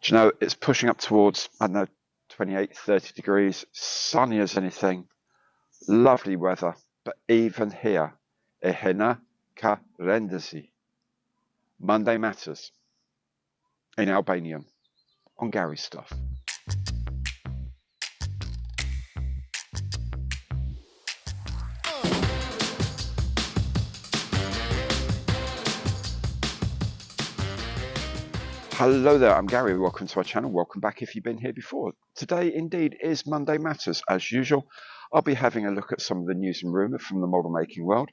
Do you know, it's pushing up towards, I don't know, 28, 30 degrees, sunny as anything, lovely weather. But even here, ehena ka rendesi. Monday Matters in Albanian on Gary's stuff. Hello there, I'm Gary. Welcome to our channel. Welcome back if you've been here before. Today, indeed, is Monday Matters. As usual, I'll be having a look at some of the news and rumour from the model making world.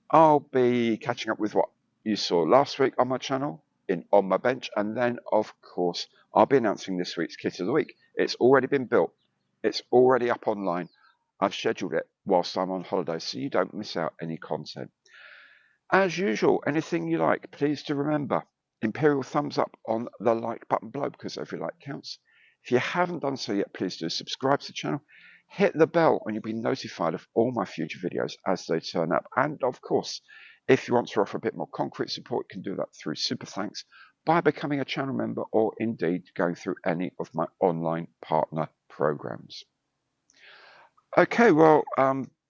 I'll be catching up with what you saw last week on my channel, on my bench, and then, of course, I'll be announcing this week's kit of the week. It's already been built. It's already up online. I've scheduled it whilst I'm on holiday, so you don't miss out any content. As usual, anything you like, please do remember, Imperial thumbs up on the like button below because every like counts. If you haven't done so yet, please do subscribe to the channel, hit the bell and you'll be notified of all my future videos as they turn up. And of course, if you want to offer a bit more concrete support, you can do that through Super Thanks by becoming a channel member or indeed going through any of my online partner programs. Okay, well,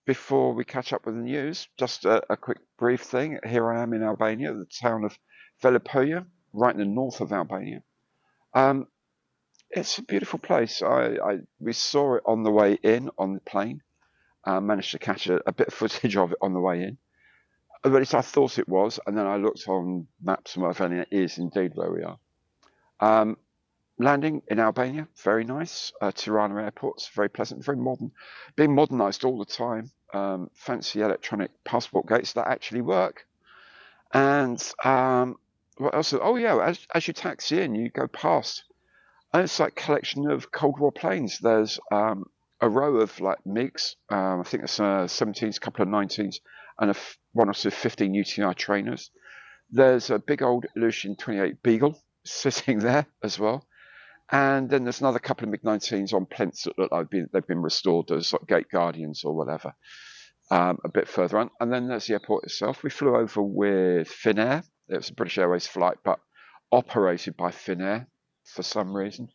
before we catch up with the news, just a quick brief thing. Here I am in Albania, the town of Velipoja, right in the north of Albania. It's a beautiful place. We saw it on the way in on the plane. Managed to catch a bit of footage of it on the way in. At least I thought it was, and then I looked on maps and whatever, and it is indeed where we are. Landing in Albania, very nice. Tirana Airport's very pleasant, very modern. Being modernised all the time. Fancy electronic passport gates that actually work. And what else? Oh yeah, as you taxi in, you go past. And it's like a collection of Cold War planes. There's a row of like MiGs. I think it's 17s, a couple of 19s, and one or two 15 UTI trainers. There's a big old Ilyushin 28 Beagle sitting there as well. And then there's another couple of MiG-19s on plinths that look like they've been restored as sort of gate guardians or whatever, a bit further on. And then there's the airport itself. We flew over with Finnair. It was a British Airways flight, but operated by Finnair for some reason.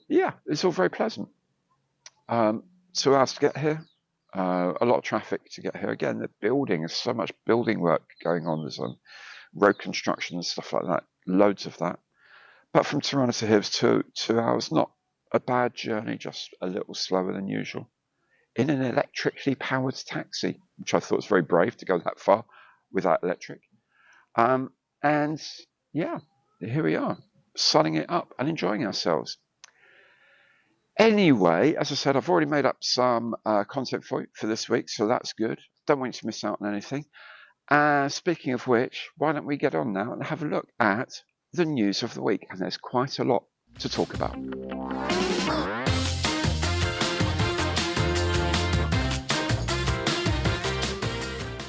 Yeah, it's all very pleasant. 2 hours to get here. A lot of traffic to get here. Again, the building, there's so much building work going on. There's road construction and stuff like that. Loads of that. But from Tirana to here was 2 hours. Not a bad journey, just a little slower than usual. In an electrically powered taxi, which I thought was very brave to go that far without electric. And yeah, here we are, sunning it up and enjoying ourselves. Anyway, as I said, I've already made up some content for this week, so that's good. Don't want you to miss out on anything. Speaking of which, why don't we get on now and have a look at the news of the week, and there's quite a lot to talk about.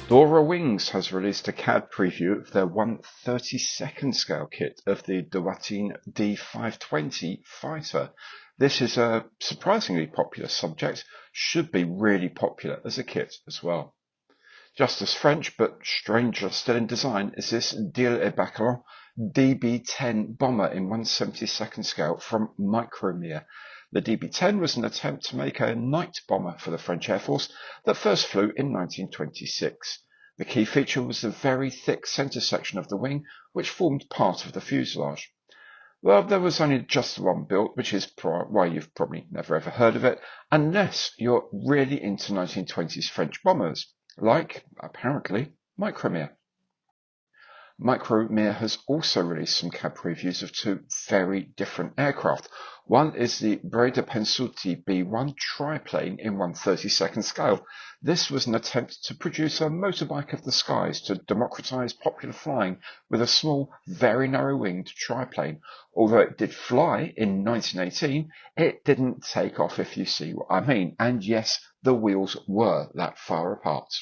Dora Wings has released a CAD preview of their 1/32nd scale kit of the Dawatin D520 fighter. This is a surprisingly popular subject, should be really popular as a kit as well. Just as French, but stranger still in design, is this Dile et Bacalan DB-10 bomber in 1/72nd scale from Micromeer. The DB-10 was an attempt to make a night bomber for the French Air Force that first flew in 1926. The key feature was the very thick centre section of the wing, which formed part of the fuselage. Well, there was only just the one built, which is why you've probably never ever heard of it, unless you're really into 1920s French bombers, like, apparently, Micromeer. Micromeer has also released some CAD previews of 2 very different aircraft. One is the Breda Pensuti B1 triplane in 1/32nd scale. This was an attempt to produce a motorbike of the skies to democratize popular flying with a small, very narrow-winged triplane. Although it did fly in 1918, it didn't take off, if you see what I mean. And yes, the wheels were that far apart.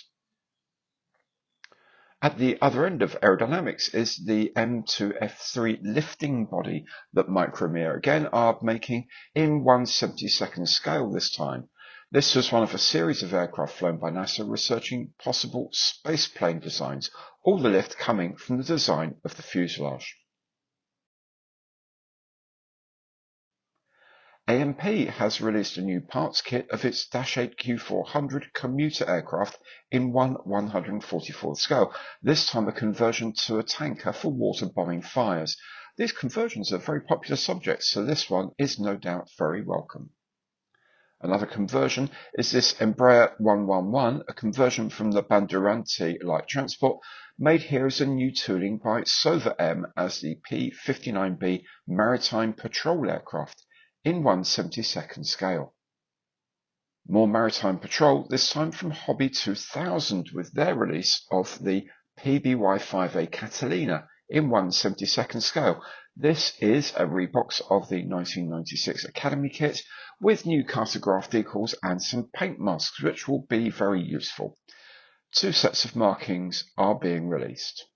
At the other end of aerodynamics is the M2F3 lifting body that Micromeer again are making in 1/72nd scale this time. This was one of a series of aircraft flown by NASA researching possible spaceplane designs, all the lift coming from the design of the fuselage. AMP has released a new parts kit of its Dash 8 Q400 commuter aircraft in 1/144th scale, this time a conversion to a tanker for water bombing fires. These conversions are very popular subjects, so this one is no doubt very welcome. Another conversion is this Embraer 111, a conversion from the Bandeirante light transport, made here as a new tooling by Sova M as the P-59B maritime patrol aircraft in 1/72nd scale. More maritime patrol, this time from Hobby 2000 with their release of the PBY-5A Catalina in 1/72nd scale. This is a rebox of the 1996 Academy kit with new cartograph decals and some paint masks, which will be very useful. 2 sets of markings are being released.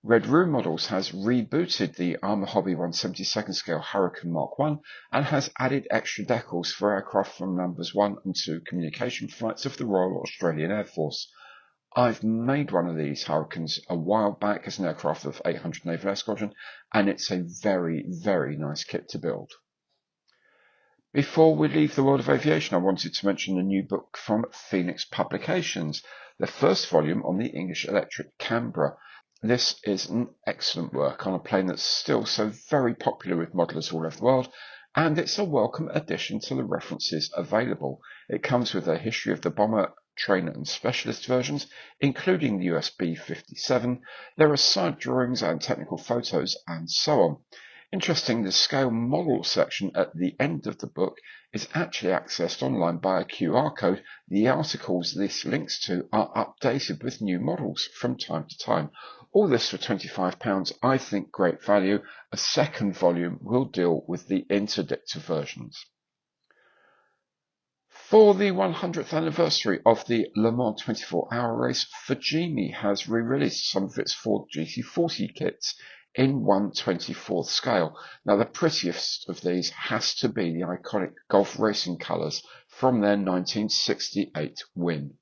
Red Room Models has rebooted the Armour Hobby 1/72nd scale Hurricane Mark I and has added extra decals for aircraft from numbers 1 and 2 communication flights of the Royal Australian Air Force. I've made one of these Hurricanes a while back as an aircraft of 800 Naval Air Squadron, and it's a very, very nice kit to build. Before we leave the world of aviation, I wanted to mention a new book from Phoenix Publications, the first volume on the English Electric Canberra. This is an excellent work on a plane that's still so very popular with modelers all over the world, and it's a welcome addition to the references available. It comes with a history of the bomber, trainer and specialist versions, including the US B-57. There are side drawings and technical photos and so on. Interesting, the scale model section at the end of the book is actually accessed online by a QR code. The articles this links to are updated with new models from time to time. All this for £25, I think great value. A second volume will deal with the interdictor versions. For the 100th anniversary of the Le Mans 24-hour race, Fujimi has re-released some of its Ford GT40 kits in 1/24th scale. Now, the prettiest of these has to be the iconic Golf racing colours from their 1968 win.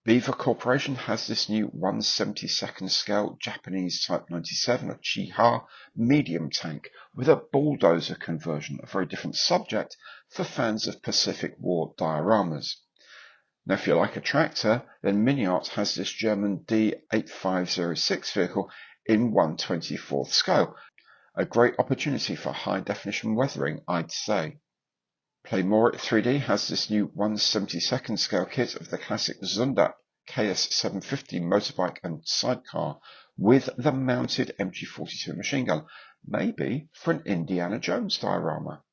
Beaver Corporation has this new 1/72nd scale Japanese Type 97, a Chiha medium tank with a bulldozer conversion, a very different subject for fans of Pacific War dioramas. Now, if you like a tractor, then Miniart has this German D8506 vehicle in 1/24th scale. A great opportunity for high definition weathering, I'd say. Playmore 3D has this new 1/72nd scale kit of the classic Zundap KS750 motorbike and sidecar with the mounted MG42 machine gun, maybe for an Indiana Jones diorama.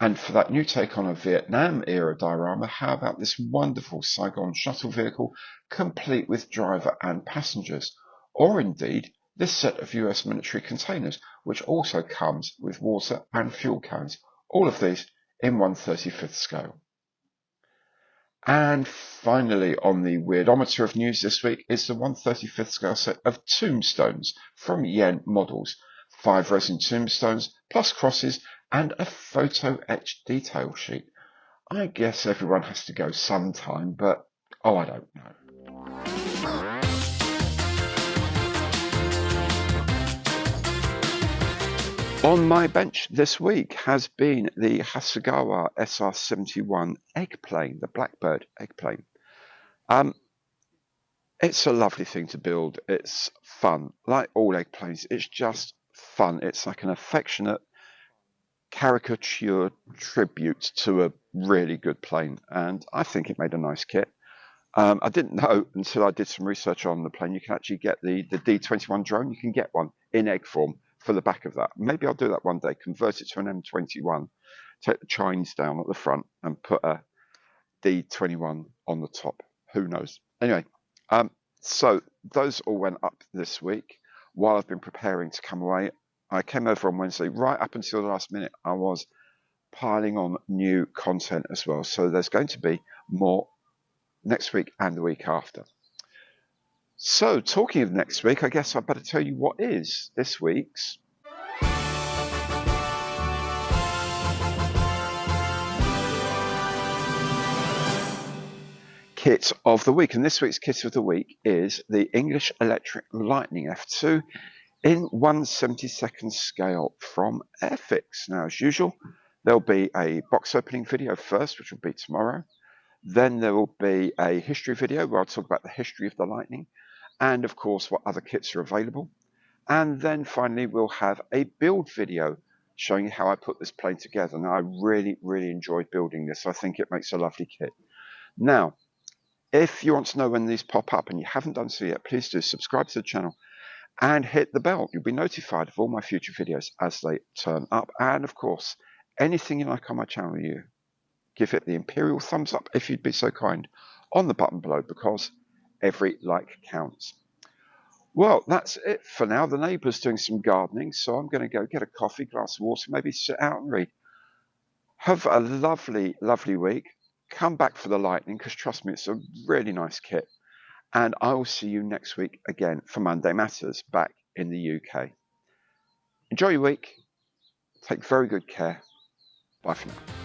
And for that new take on a Vietnam era diorama, how about this wonderful Saigon shuttle vehicle complete with driver and passengers, or indeed this set of US military containers, which also comes with water and fuel cans, all of these in 1/35th scale. And finally, on the weirdometer of news this week is the 1/35th scale set of tombstones from Yen Models, 5 resin tombstones plus crosses and a photo-etched detail sheet. I guess everyone has to go sometime, but I don't know. On my bench this week has been the Hasegawa SR-71 egg plane, the Blackbird egg plane. It's a lovely thing to build. It's fun. Like all egg planes, it's just fun. It's like an affectionate caricature tribute to a really good plane, and I think it made a nice kit. I didn't know until I did some research on the plane. You can actually get the D-21 drone. You can get one in egg form for the back of that. Maybe I'll do that one day, convert it to an M21, take the chines down at the front and put a D-21 on the top. Who knows? Anyway, so those all went up this week. While I've been preparing to come away, I came over on Wednesday. Right up until the last minute, I was piling on new content as well. So there's going to be more next week and the week after. So talking of next week, I guess I better tell you what is this week's kit of the week. And this week's kit of the week is the English Electric Lightning F2 in 1/72nd scale from Airfix. Now, as usual, there'll be a box opening video first, which will be tomorrow. Then there will be a history video where I'll talk about the history of the Lightning and, of course, what other kits are available. And then finally, we'll have a build video showing you how I put this plane together. Now, I really, really enjoyed building this. I think it makes a lovely kit. Now, if you want to know when these pop up and you haven't done so yet, please do subscribe to the channel and hit the bell. You'll be notified of all my future videos as they turn up. And of course, anything you like on my channel, you give it the imperial thumbs up if you'd be so kind on the button below, because every like counts. Well, that's it for now. The neighbour's doing some gardening, so I'm going to go get a coffee, glass of water, maybe sit out and read. Have a lovely, lovely week. Come back for the Lightning, because trust me, it's a really nice kit. And I will see you next week again for Monday Matters back in the UK. Enjoy your week. Take very good care. Bye for now.